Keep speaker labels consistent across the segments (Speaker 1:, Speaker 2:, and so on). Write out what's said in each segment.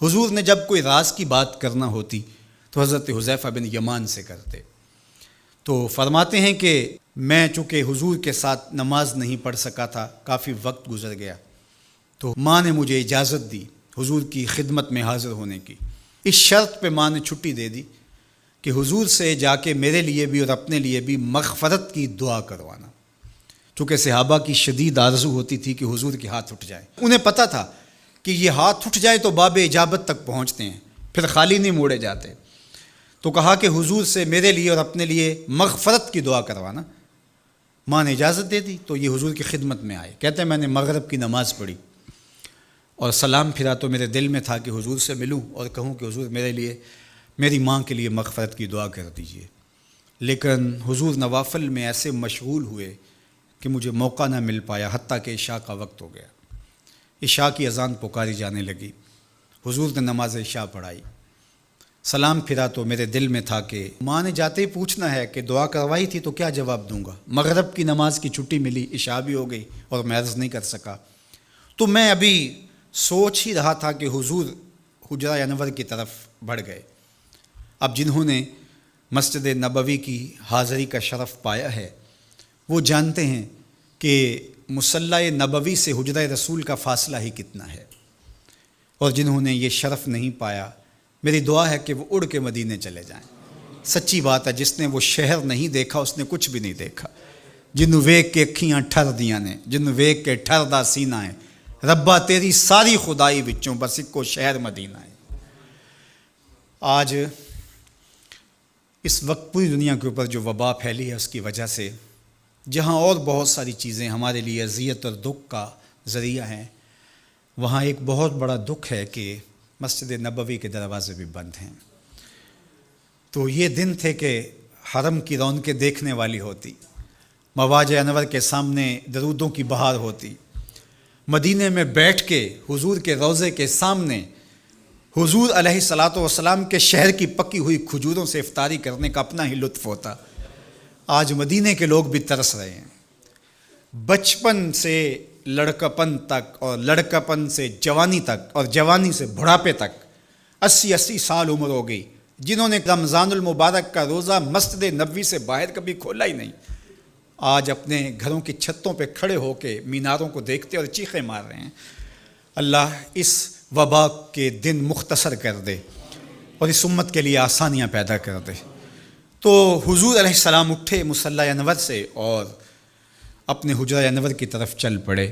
Speaker 1: حضور نے جب کوئی راز کی بات کرنا ہوتی تو حضرت حذیفہ بن یمان سے کرتے۔ تو فرماتے ہیں کہ میں چونکہ حضور کے ساتھ نماز نہیں پڑھ سکا تھا، کافی وقت گزر گیا، تو ماں نے مجھے اجازت دی حضور کی خدمت میں حاضر ہونے کی۔ اس شرط پہ ماں نے چھٹی دے دی کہ حضور سے جا کے میرے لیے بھی اور اپنے لیے بھی مغفرت کی دعا کروانا، چونکہ صحابہ کی شدید آرزو ہوتی تھی کہ حضور کے ہاتھ اٹھ جائے۔ انہیں پتہ تھا کہ یہ ہاتھ اٹھ جائے تو باب اجابت تک پہنچتے ہیں، پھر خالی نہیں موڑے جاتے۔ تو کہا کہ حضور سے میرے لیے اور اپنے لیے مغفرت کی دعا کروانا۔ ماں نے اجازت دے دی تو یہ حضور کی خدمت میں آئے۔ کہتے ہیں میں نے مغرب کی نماز پڑھی اور سلام پھرا تو میرے دل میں تھا کہ حضور سے ملوں اور کہوں کہ حضور میرے لیے، میری ماں کے لیے مغفرت کی دعا کر دیجئے، لیکن حضور نوافل میں ایسے مشغول ہوئے کہ مجھے موقع نہ مل پایا، حتیٰ کہ عشاء کا وقت ہو گیا۔ عشاء کی اذان پکاری جانے لگی، حضور نے نماز عشاء پڑھائی، سلام پھرا تو میرے دل میں تھا کہ ماں نے جاتے ہی پوچھنا ہے کہ دعا کروائی تھی تو کیا جواب دوں گا۔ مغرب کی نماز کی چھٹی ملی، عشاء بھی ہو گئی اور میں عرض نہیں کر سکا۔ تو میں ابھی سوچ ہی رہا تھا کہ حضور حجرہ انور کی طرف بڑھ گئے۔ اب جنہوں نے مسجد نبوی کی حاضری کا شرف پایا ہے وہ جانتے ہیں کہ مصلی نبوی سے حجرہ رسول کا فاصلہ ہی کتنا ہے، اور جنہوں نے یہ شرف نہیں پایا میری دعا ہے کہ وہ اڑ کے مدینے چلے جائیں۔ سچی بات ہے، جس نے وہ شہر نہیں دیکھا اس نے کچھ بھی نہیں دیکھا۔ جنوں ویکھ کے اکھیاں ٹھر دیاں نے، جنوں ویکھ کے ٹھر دا سینہ ہے، ربا تیری ساری خدائی وچوں بس اکو شہر مدینہ ہے۔ آج اس وقت پوری دنیا کے اوپر جو وبا پھیلی ہے اس کی وجہ سے جہاں اور بہت ساری چیزیں ہمارے لیے اذیت اور دکھ کا ذریعہ ہیں، وہاں ایک بہت بڑا دکھ ہے کہ مسجد نبوی کے دروازے بھی بند ہیں۔ تو یہ دن تھے کہ حرم کی رونقیں دیکھنے والی ہوتی، مواج انور کے سامنے درودوں کی بہار ہوتی، مدینے میں بیٹھ کے حضور کے روضے کے سامنے حضور علیہ الصلاۃ والسلام کے شہر کی پکی ہوئی کھجوروں سے افطاری کرنے کا اپنا ہی لطف ہوتا۔ آج مدینے کے لوگ بھی ترس رہے ہیں۔ بچپن سے لڑکپن تک اور لڑکپن سے جوانی تک اور جوانی سے بڑھاپے تک 80 سال عمر ہو گئی، جنہوں نے رمضان المبارک کا روزہ مسجد نبوی سے باہر کبھی کھولا ہی نہیں، آج اپنے گھروں کی چھتوں پہ کھڑے ہو کے میناروں کو دیکھتے اور چیخیں مار رہے ہیں۔ اللہ اس وبا کے دن مختصر کر دے اور اس امت کے لیے آسانیاں پیدا کر دے۔ تو حضور علیہ السلام اٹھے مصلی انور سے اور اپنے حجرہ انور کی طرف چل پڑے۔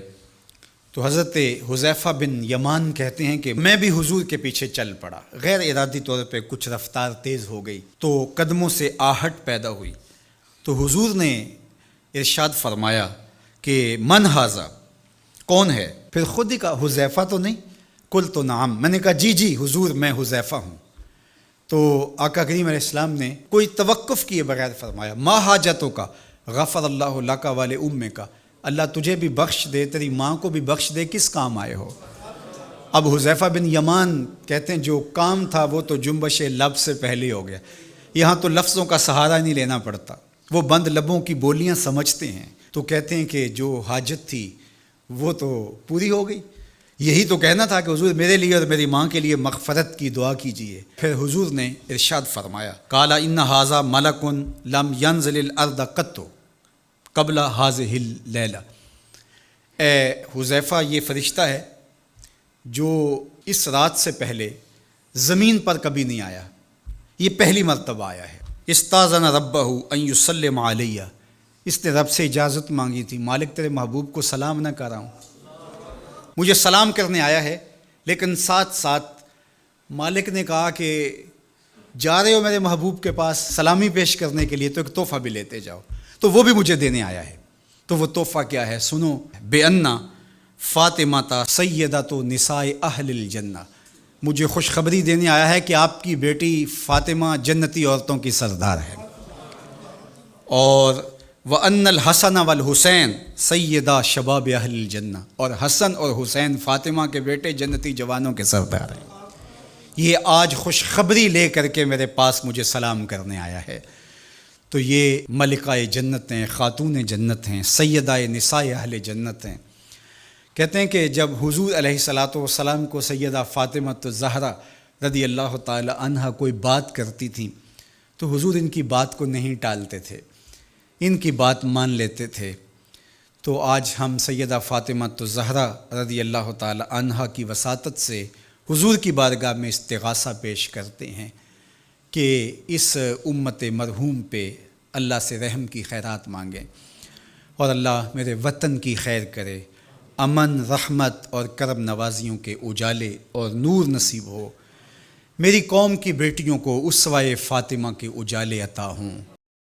Speaker 1: تو حضرت حذیفہ بن یمان کہتے ہیں کہ میں بھی حضور کے پیچھے چل پڑا، غیر ارادی طور پہ کچھ رفتار تیز ہو گئی تو قدموں سے آہٹ پیدا ہوئی۔ تو حضور نے ارشاد فرمایا کہ من ھذا، کون ہے؟ پھر خود ہی کہا حذیفہ تو نہیں؟ قلت نعم، میں نے کہا جی جی حضور میں حذیفہ ہوں۔ تو آقا کریم علیہ السلام نے کوئی توقف کیے بغیر فرمایا ما حاجتوں کا غفر اللہ لک والے امے کا، اللہ تجھے بھی بخش دے، تیری ماں کو بھی بخش دے، کس کام آئے ہو؟ اب حذیفہ بن یمان کہتے ہیں جو کام تھا وہ تو جنبش لب سے پہلے ہو گیا، یہاں تو لفظوں کا سہارا نہیں لینا پڑتا، وہ بند لبوں کی بولیاں سمجھتے ہیں۔ تو کہتے ہیں کہ جو حاجت تھی وہ تو پوری ہو گئی، یہی تو کہنا تھا کہ حضور میرے لیے اور میری ماں کے لیے مغفرت کی دعا کیجیے۔ پھر حضور نے ارشاد فرمایا قال ان ھذا ملک لم ینزل الارض قط قبل ھذہ اللیلہ، اے حذیفہ یہ فرشتہ ہے جو اس رات سے پہلے زمین پر کبھی نہیں آیا، یہ پہلی مرتبہ آیا ہے۔ استاذن ربہ ان یسلم علیہ، اس نے رب سے اجازت مانگی تھی، مالک تیرے محبوب کو سلام نہ کر رہا ہوں، مجھے سلام کرنے آیا ہے، لیکن ساتھ ساتھ مالک نے کہا کہ جا رہے ہو میرے محبوب کے پاس سلامی پیش کرنے کے لیے تو ایک تحفہ بھی لیتے جاؤ، تو وہ بھی مجھے دینے آیا ہے۔ تو وہ تحفہ کیا ہے سنو، بے انا فاطمہ سیدۃ نساء اہل الجنہ، مجھے خوشخبری دینے آیا ہے کہ آپ کی بیٹی فاطمہ جنتی عورتوں کی سردار ہے، اور وَأَنَّ الْحَسَنَ وَالْحُسَيْنَ سَيِّدَا شَبَابِ أَهْلِ الْجَنَّةِ، اور حسن اور حسین فاطمہ کے بیٹے جنتی جوانوں کے سردار ہیں۔ یہ آج خوشخبری لے کر کے میرے پاس مجھے سلام کرنے آیا ہے۔ تو یہ ملکہ جنت ہیں، خاتون جنت ہیں، سیدہ نساء اہل جنت ہیں۔ کہتے ہیں کہ جب حضور علیہ الصلاۃ والسلام کو سیدہ فاطمہ الزہرا رضی اللہ تعالی عنہا کوئی بات کرتی تھیں تو حضور ان کی بات کو نہیں ٹالتے تھے، ان کی بات مان لیتے تھے۔ تو آج ہم سیدہ فاطمہ الزہرا رضی اللہ تعالی عنہا کی وساطت سے حضور کی بارگاہ میں استغاثہ پیش کرتے ہیں کہ اس امت مرحوم پہ اللہ سے رحم کی خیرات مانگیں اور اللہ میرے وطن کی خیر کرے، امن، رحمت اور کرم نوازیوں کے اجالے اور نور نصیب ہو، میری قوم کی بیٹیوں کو اسوہ فاطمہ کے اجالے عطا ہوں۔